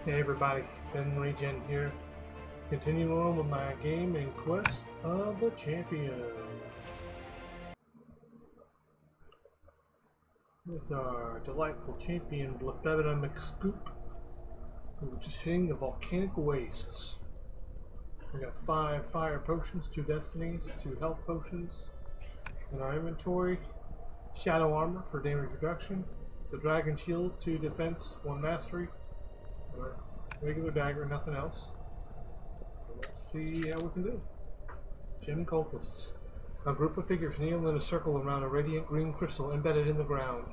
Hey everybody, BenRegen here. Continuing on with my game in Quest of the Champion. With our delightful champion Blefebita McScoop. We're just hitting the volcanic wastes. We got 5 fire potions, 2 destinies, 2 health potions in our inventory. Shadow armor for damage reduction. The dragon shield, 2 defense, 1 mastery. Regular dagger, nothing else. So let's see how we can do. Gem cultists. A group of figures kneel in a circle around a radiant green crystal embedded in the ground.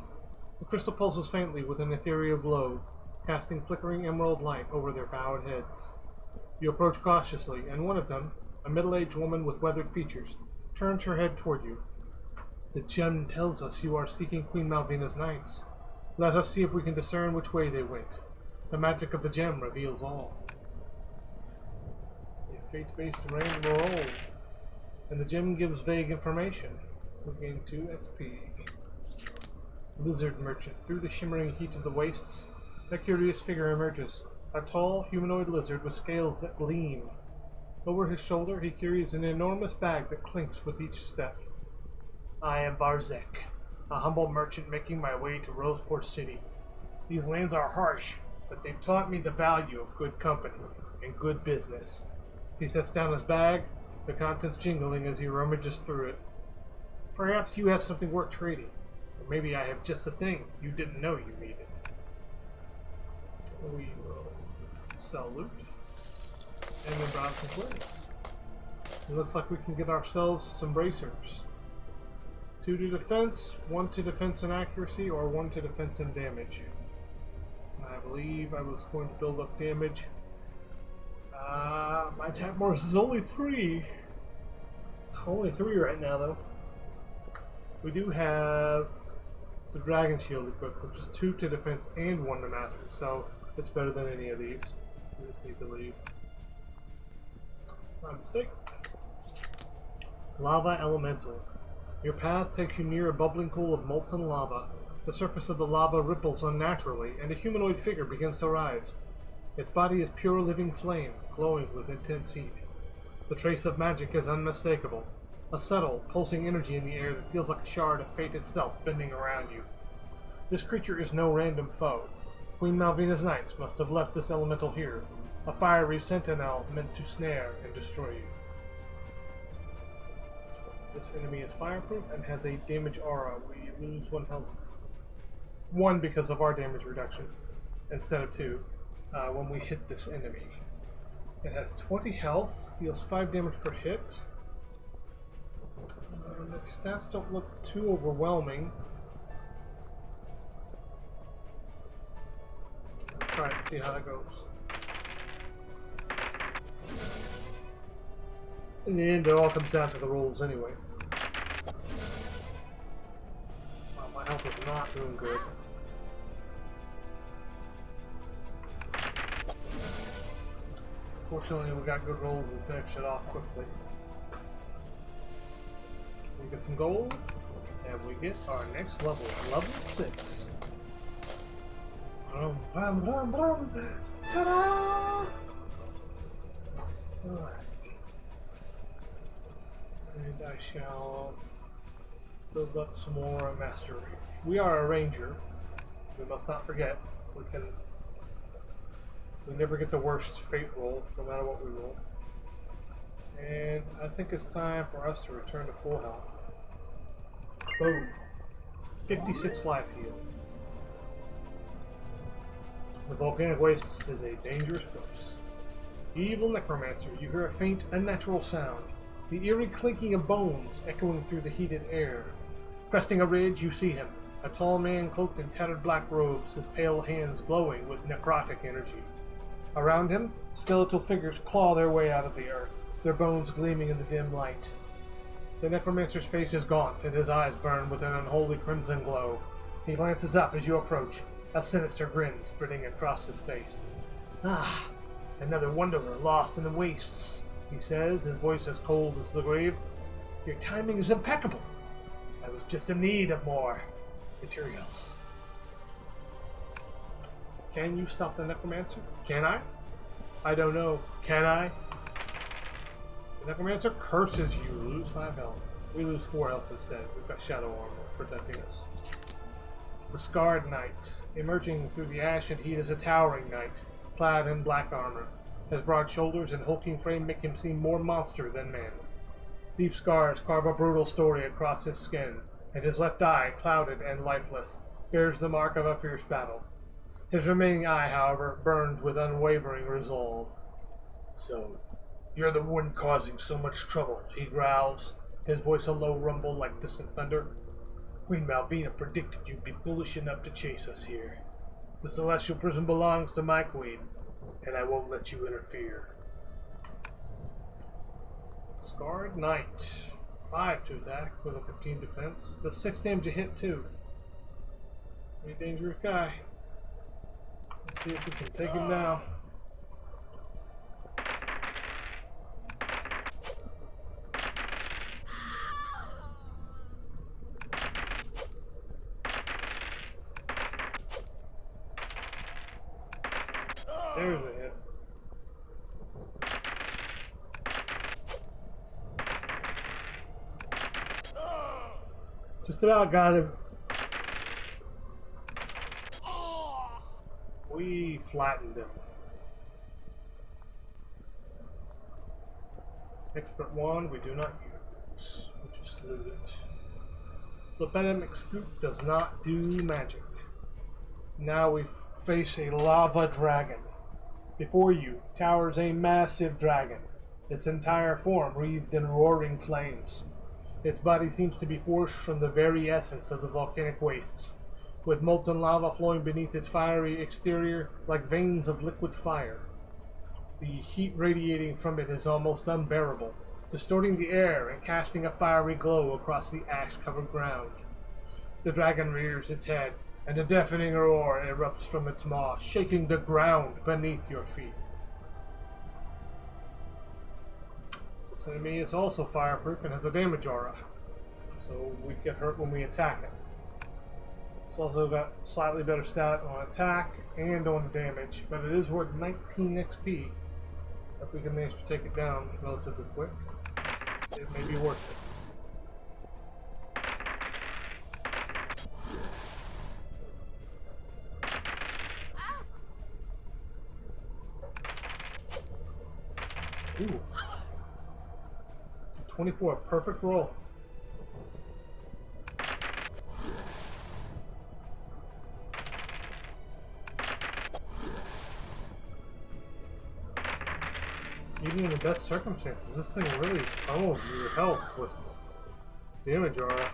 The crystal pulses faintly with an ethereal glow, casting flickering emerald light over their bowed heads. You approach cautiously, and one of them, a middle-aged woman with weathered features, turns her head toward you. The gem tells us you are seeking Queen Malvina's knights. Let us see if we can discern which way they went. The magic of the gem reveals all. A fate-based random roll. And the gem gives vague information. We gain 2 XP. Lizard merchant. Through the shimmering heat of the wastes, a curious figure emerges. A tall, humanoid lizard with scales that gleam. Over his shoulder, he carries an enormous bag that clinks with each step. I am Varzek, a humble merchant making my way to Roseport City. These lands are harsh, but they've taught me the value of good company and good business. He sets down his bag, the contents jingling as he rummages through it. Perhaps you have something worth trading, or maybe I have just the thing you didn't know you needed. We will sell loot, and then browse some clothes. It looks like we can get ourselves some bracers. 2 to defense, 1 to defense and accuracy, or 1 to defense and damage. I believe I was going to build up damage. My attack bonus is only 3. Only 3 right now, though. We do have the dragon shield equipped, which is 2 to defense and 1 to master, so it's better than any of these. We just need to leave. My mistake. Lava Elemental. Your path takes you near a bubbling pool of molten lava. The surface of the lava ripples unnaturally, and a humanoid figure begins to rise. Its body is pure living flame, glowing with intense heat. The trace of magic is unmistakable. A subtle, pulsing energy in the air that feels like a shard of fate itself bending around you. This creature is no random foe. Queen Malvina's knights must have left this elemental here, a fiery sentinel meant to snare and destroy you. This enemy is fireproof and has a damage aura. We lose 1 health. 1 because of our damage reduction instead of 2 when we hit this enemy. It has 20 health, deals 5 damage per hit. Its stats don't look too overwhelming. Try it and see how that goes. In the end, it all comes down to the rolls anyway. Wow, my health is not doing good. Fortunately, we got good rolls and finished it off quickly. We get some gold, and we get our next level, level 6. Brum, brum, brum, brum. Ta-da! Alright. And I shall build up some more mastery. We are a ranger. We must not forget. We never get the worst fate roll, no matter what we roll. And I think it's time for us to return to full health. Boom. 56 life heal. The volcanic wastes is a dangerous place. Evil necromancer, you hear a faint, unnatural sound. The eerie clinking of bones echoing through the heated air. Cresting a ridge, you see him. A tall man cloaked in tattered black robes, his pale hands glowing with necrotic energy. Around him, skeletal figures claw their way out of the earth, their bones gleaming in the dim light. The necromancer's face is gaunt, and his eyes burn with an unholy crimson glow. He glances up as you approach, a sinister grin spreading across his face. Ah, another wanderer lost in the wastes, he says, his voice as cold as the grave. Your timing is impeccable. I was just in need of more materials. Can you stop the necromancer? Can I? I don't know. Can I? The necromancer curses you. Lose 5 health. We lose 4 health instead. We've got shadow armor protecting us. The Scarred Knight. Emerging through the ash and heat is a towering knight, clad in black armor. His broad shoulders and hulking frame make him seem more monster than man. Deep scars carve a brutal story across his skin, and his left eye, clouded and lifeless, bears the mark of a fierce battle. His remaining eye, however, burns with unwavering resolve. So, you're the one causing so much trouble, he growls, his voice a low rumble like distant thunder. Queen Malvina predicted you'd be foolish enough to chase us here. The celestial prison belongs to my queen, and I won't let you interfere. Scarred Knight. 5 to attack with a 15 defense. Does 6 damage a hit too. Pretty dangerous guy. Let's see if we can take him down. There's a hit. Just about got him. We flattened him. Expert wand we do not use. We just loot it. The Epidemic Scoop does not do magic. Now we face a lava dragon. Before you towers a massive dragon, its entire form wreathed in roaring flames. Its body seems to be forged from the very essence of the volcanic wastes, with molten lava flowing beneath its fiery exterior like veins of liquid fire. The heat radiating from it is almost unbearable, distorting the air and casting a fiery glow across the ash-covered ground. The dragon rears its head, and a deafening roar erupts from its maw, shaking the ground beneath your feet. This enemy is also fireproof and has a damage aura, so we get hurt when we attack it. It's also got slightly better stat on attack and on damage, but it is worth 19 XP. If we can manage to take it down relatively quick, it may be worth it. Ooh. 24, perfect roll. Even in the best circumstances, this thing really pummels your health with damage aura.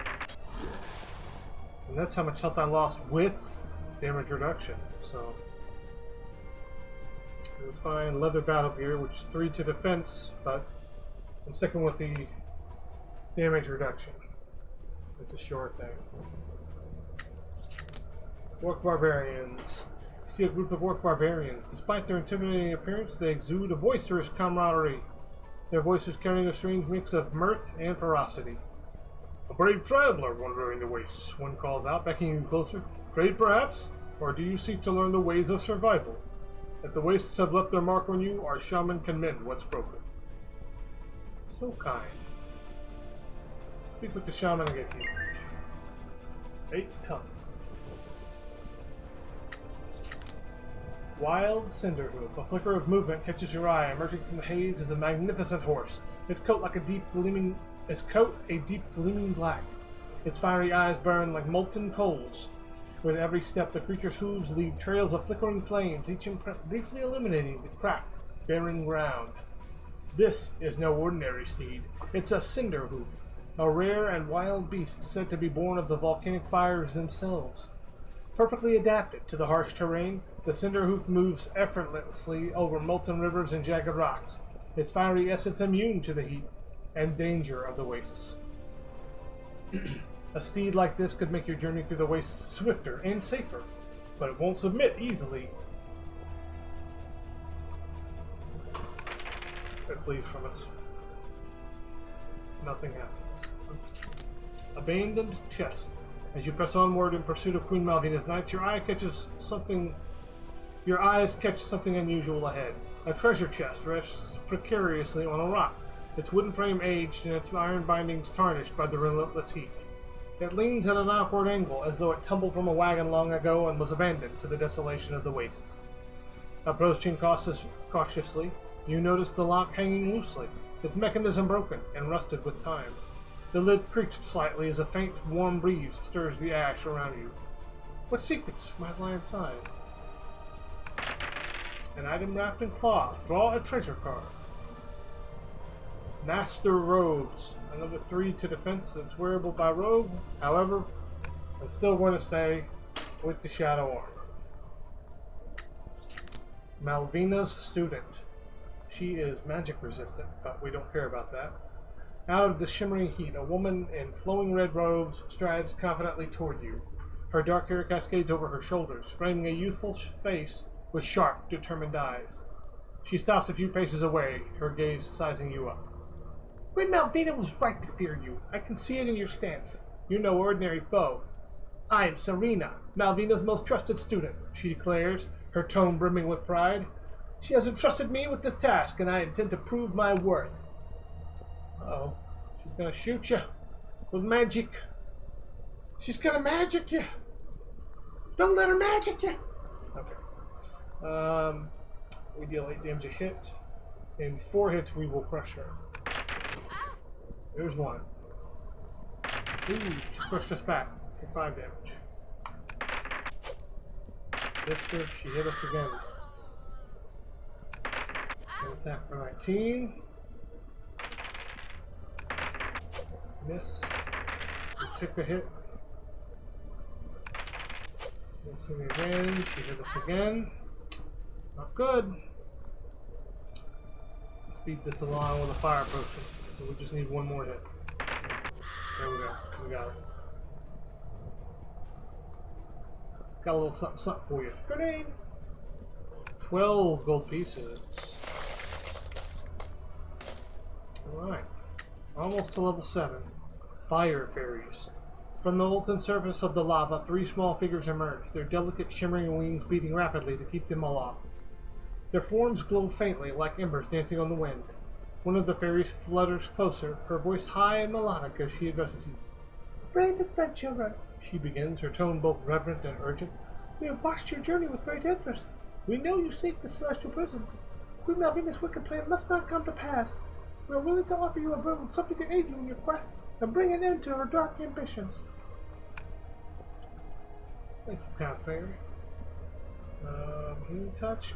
And that's how much health I lost with damage reduction, so. We find Leather Battle Gear, which is 3 to defense, but I'm sticking with the damage reduction. It's a sure thing. Orc Barbarians. You see a group of Orc Barbarians. Despite their intimidating appearance, they exude a boisterous camaraderie. Their voices carrying a strange mix of mirth and ferocity. A brave traveler wandering the wastes, one calls out, beckoning you closer. Trade perhaps? Or do you seek to learn the ways of survival? If the wastes have left their mark on you, our shaman can mend what's broken. So kind. Speak with the shaman and get healed. 8 health. Wild Cinderhoof. A flicker of movement catches your eye. Emerging from the haze is a magnificent horse. Its coat a deep gleaming black. Its fiery eyes burn like molten coals. With every step, the creature's hooves leave trails of flickering flames, each briefly illuminating the cracked, barren ground. This is no ordinary steed. It's a Cinderhoof, a rare and wild beast said to be born of the volcanic fires themselves. Perfectly adapted to the harsh terrain, the Cinderhoof moves effortlessly over molten rivers and jagged rocks, its fiery essence immune to the heat and danger of the wastes. A steed like this could make your journey through the wastes swifter and safer, but it won't submit easily. It flees from us. Nothing happens. Abandoned chest. As you press onward in pursuit of Queen Malvina's knights, your eye catches something Your eyes catch something unusual ahead. A treasure chest rests precariously on a rock, its wooden frame aged and its iron bindings tarnished by the relentless heat. It leans at an awkward angle, as though it tumbled from a wagon long ago and was abandoned to the desolation of the wastes. Approaching cautiously, you notice the lock hanging loosely, its mechanism broken and rusted with time. The lid creaks slightly as a faint, warm breeze stirs the ash around you. What secrets might lie inside? An item wrapped in cloth. Draw a treasure card. Master Robes. Another 3 to defense that's wearable by rogue. However, I'm still going to stay with the shadow armor. Malvina's Student. She is magic resistant, but we don't care about that. Out of the shimmering heat, a woman in flowing red robes strides confidently toward you. Her dark hair cascades over her shoulders, framing a youthful face with sharp, determined eyes. She stops a few paces away, her gaze sizing you up. When Malvina was right to fear you, I can see it in your stance. You're no ordinary foe. I am Serena, Malvina's most trusted student, she declares, her tone brimming with pride. She has entrusted me with this task, and I intend to prove my worth. Uh-oh. She's gonna shoot you with magic. She's gonna magic you. Don't let her magic you. Okay. We deal 8 damage a hit. In 4 hits, we will crush her. There's 1. Ooh, she crushed us back for 5 damage. Missed her. She hit us again. An attack for 19. Miss. We took a hit. Missing again. She hit us again. Not good. Let's beat this along with a fire potion. So we just need 1 more hit. There we go. We got it. Got a little something, something for you. Grenade! 12 gold pieces. Alright. Almost to level 7. Fire fairies. From the molten surface of the lava, 3 small figures emerge, their delicate shimmering wings beating rapidly to keep them aloft. Their forms glow faintly, like embers dancing on the wind. One of the fairies flutters closer, her voice high and melodic as she addresses you. Brave adventurer, she begins, her tone both reverent and urgent. We have watched your journey with great interest. We know you seek the celestial prison. Queen Malvina's wicked plan must not come to pass. We are willing to offer you a boon, something to aid you in your quest, and bring an end to her dark ambitions. Thank you, kind fairy. Healing touch?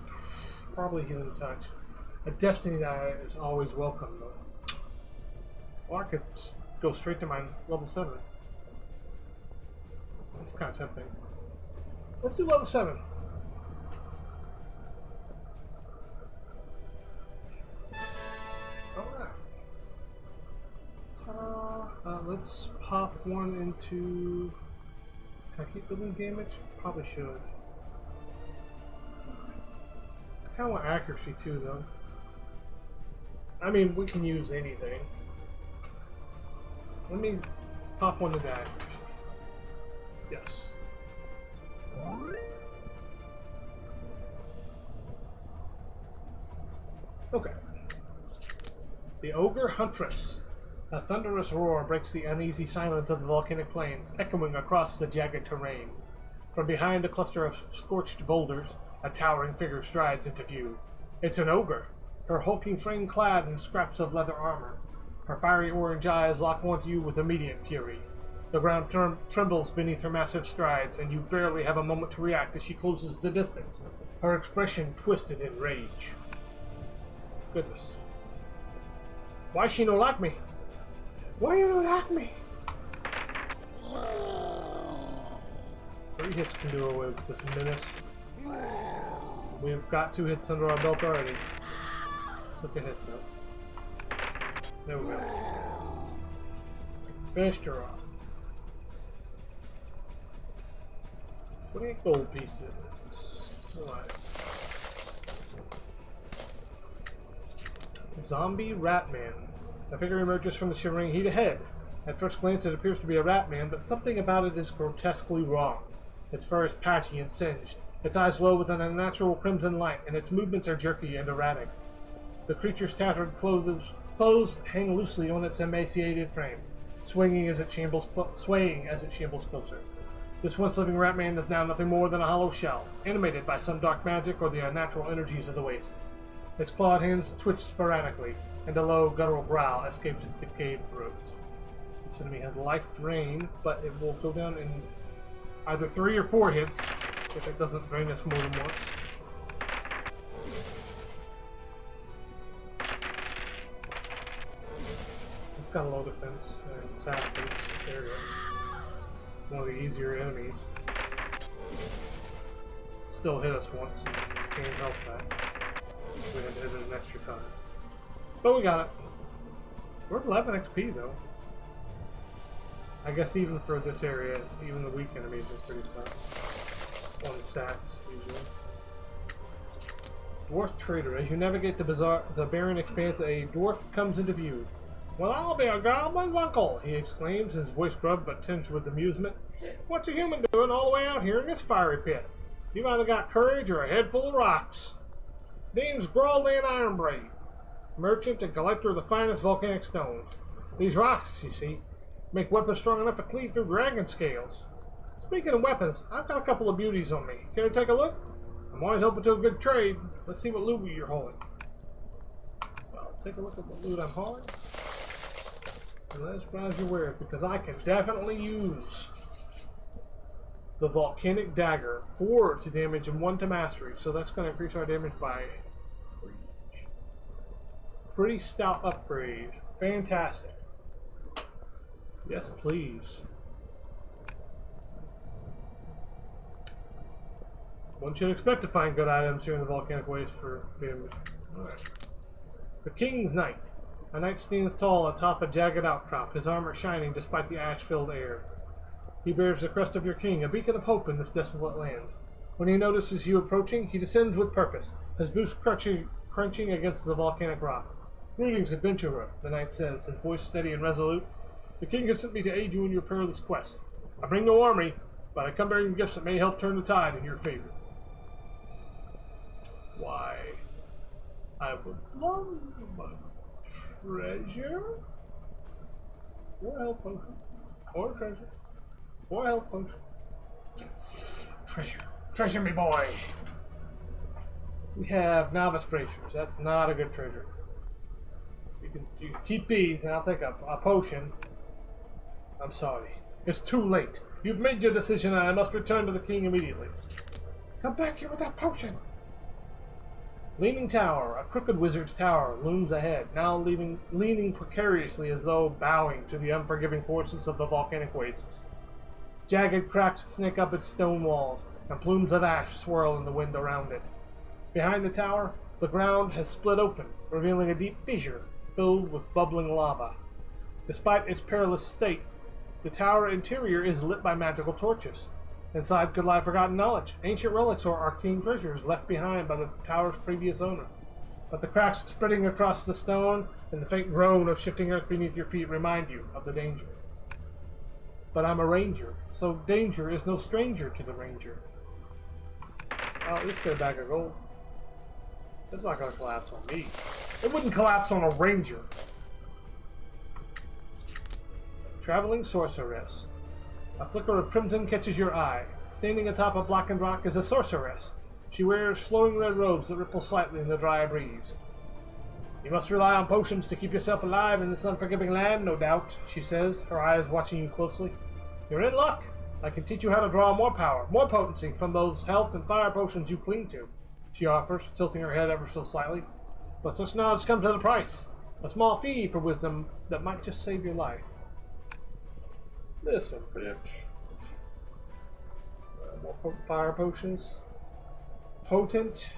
Probably healing touch. A destiny die is always welcome, though. Or I could go straight to my level 7. That's kind of tempting. Let's do level 7. Alright. Let's pop 1 into... Can I keep building damage? Probably should. I kind of want accuracy too, though. I mean, we can use anything. Let me pop 1 into accuracy. Yes. Okay. The Ogre Huntress. A thunderous roar breaks the uneasy silence of the volcanic plains, echoing across the jagged terrain. From behind a cluster of scorched boulders, a towering figure strides into view. It's an ogre, her hulking frame clad in scraps of leather armor. Her fiery orange eyes lock onto you with immediate fury. The ground trembles beneath her massive strides, and you barely have a moment to react as she closes the distance, her expression twisted in rage. Goodness. Why she no like me? Why you don't like me? 3 hits can do away with this menace. We've got 2 hits under our belt already. Took a hit though. There we go. Finished her off. 28 gold pieces. Alright. Zombie Ratman. A figure emerges from the shimmering heat ahead. At first glance it appears to be a Ratman, but something about it is grotesquely wrong. Its fur is patchy and singed, Its eyes glow with an unnatural crimson light, and its movements are jerky and erratic. The creature's tattered clothes hang loosely on its emaciated frame, swaying as it shambles closer. This once-living rat man is now nothing more than a hollow shell, animated by some dark magic or the unnatural energies of the wastes. Its clawed hands twitch sporadically, and a low, guttural growl escapes its decayed throat. This enemy has life drain, but it will go down in either 3 or 4 hits if it doesn't drain us more than once. It's got a low defense and attack this area. One of the easier enemies. Still hit us once, and can't help that. We had to hit it an extra time. But we got it. We're at 11 XP though. I guess even for this area, even the weak enemies are pretty tough. On stats, usually. Dwarf Trader. As you navigate the barren expanse, a dwarf comes into view. "Well, I'll be a goblin's uncle," he exclaims, his voice grubbed but tinged with amusement. "What's a human doing all the way out here in this fiery pit? You've either got courage or a head full of rocks." "Name's Graldan Ironbraid, merchant and collector of the finest volcanic stones. These rocks, you see, make weapons strong enough to cleave through dragon scales. Speaking of weapons, I've got a couple of beauties on me. Care to take a look? I'm always open to a good trade. Let's see what loot you're holding." Well, take a look at the loot I'm holding. And let us browse your wares, because I can definitely use the volcanic dagger. 4 to damage and 1 to mastery, so that's going to increase our damage by 3. Pretty stout upgrade. Fantastic. Yes, please. One should expect to find good items here in the volcanic waste for damage. Alright. The King's Knight. A knight stands tall atop a jagged outcrop, his armor shining despite the ash-filled air. He bears the crest of your king, a beacon of hope in this desolate land. When he notices you approaching, he descends with purpose, his boots crunching against the volcanic rock. "Greetings, adventurer," the knight says, his voice steady and resolute. "The king has sent me to aid you in your perilous quest. I bring no army, but I come bearing gifts that may help turn the tide in your favor." Why, I would love treasure, or health potion, or treasure, or health potion. Treasure me, boy. We have novice bracers. That's not a good treasure. You can keep these, and I'll take a potion. I'm sorry, it's too late. You've made your decision, and I must return to the king immediately. Come back here with that potion. Leaning Tower, a crooked wizard's tower, looms ahead, now leaning precariously as though bowing to the unforgiving forces of the volcanic wastes. Jagged cracks snake up its stone walls, and plumes of ash swirl in the wind around it. Behind the tower, the ground has split open, revealing a deep fissure filled with bubbling lava. Despite its perilous state, the tower interior is lit by magical torches. Inside could lie forgotten knowledge, ancient relics or arcane treasures left behind by the tower's previous owner. But the cracks spreading across the stone and the faint groan of shifting earth beneath your feet remind you of the danger. But I'm a ranger, so danger is no stranger to the ranger. I'll at least get a bag of gold. It's not going to collapse on me. It wouldn't collapse on a ranger. Traveling sorceress. A flicker of crimson catches your eye. Standing atop a blackened rock is a sorceress. She wears flowing red robes that ripple slightly in the dry breeze. "You must rely on potions to keep yourself alive in this unforgiving land, no doubt," she says, her eyes watching you closely. "You're in luck. I can teach you how to draw more power, more potency from those health and fire potions you cling to," she offers, tilting her head ever so slightly. "But such knowledge comes at a price. A small fee for wisdom that might just save your life." Listen, bitch. More potent fire potions. Potent.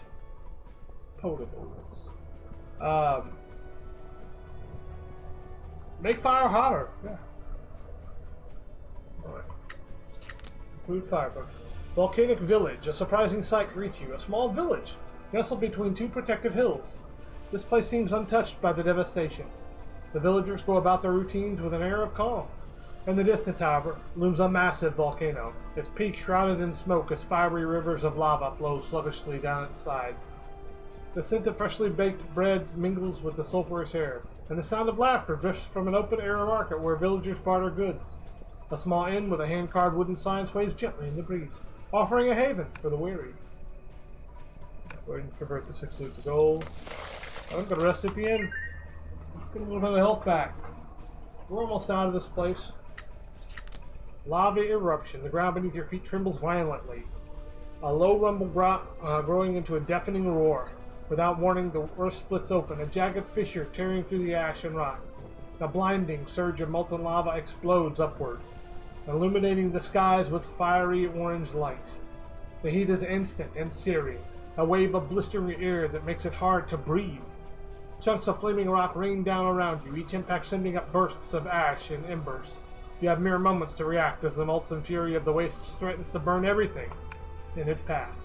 Potables. Make fire hotter. Yeah. Alright. Include fire potions. Volcanic Village. A surprising sight greets you. A small village, nestled between 2 protective hills. This place seems untouched by the devastation. The villagers go about their routines with an air of calm. In the distance, however, looms a massive volcano, its peak shrouded in smoke as fiery rivers of lava flow sluggishly down its sides. The scent of freshly baked bread mingles with the sulphurous air, and the sound of laughter drifts from an open-air market where villagers barter goods. A small inn with a hand-carved wooden sign sways gently in the breeze, offering a haven for the weary. Go ahead and convert the 6 loot to gold. I'm going to rest at the inn. Let's get a little bit of health back. We're almost out of this place. Lava eruption. The ground beneath your feet trembles violently. A low rumble growing into a deafening roar. Without warning, the earth splits open, a jagged fissure tearing through the ash and rock. A blinding surge of molten lava explodes upward, illuminating the skies with fiery orange light. The heat is instant and searing, a wave of blistering air that makes it hard to breathe. Chunks of flaming rock rain down around you, each impact sending up bursts of ash and embers. You have mere moments to react as the molten fury of the wastes threatens to burn everything in its path.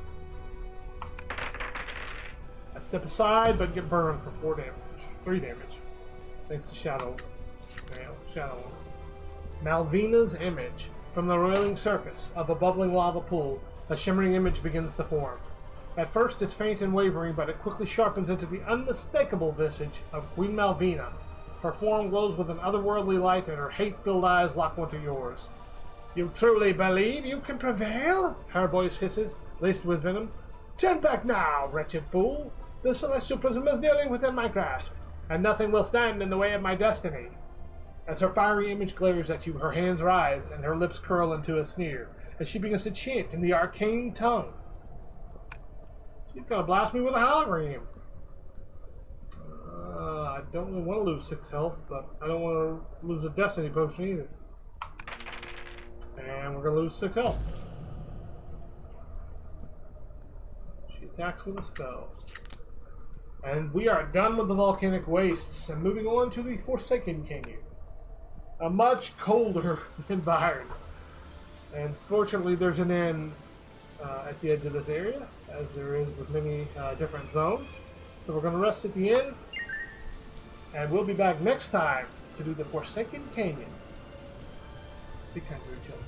I step aside, but get burned for 3 damage. Thanks to Shadow. Malvina's image. From the roiling surface of a bubbling lava pool, a shimmering image begins to form. At first it's faint and wavering, but it quickly sharpens into the unmistakable visage of Queen Malvina. Her form glows with an otherworldly light, and her hate-filled eyes lock onto yours. You truly believe you can prevail? Her voice hisses, laced with venom. Turn back now, wretched fool! The celestial prism is nearly within my grasp, and nothing will stand in the way of my destiny. As her fiery image glares at you, her hands rise, and her lips curl into a sneer, as she begins to chant in the arcane tongue. She's gonna blast me with a hologram. I don't really want to lose 6 health, but I don't want to lose a destiny potion either. And we're gonna lose 6 health. She attacks with a spell. And we are done with the volcanic wastes and moving on to the Forsaken Canyon. A much colder environment. And fortunately there's an inn at the edge of this area, as there is with many different zones. So we're going to rest at the inn, and we'll be back next time to do the Forsaken Canyon. Be kind to each other.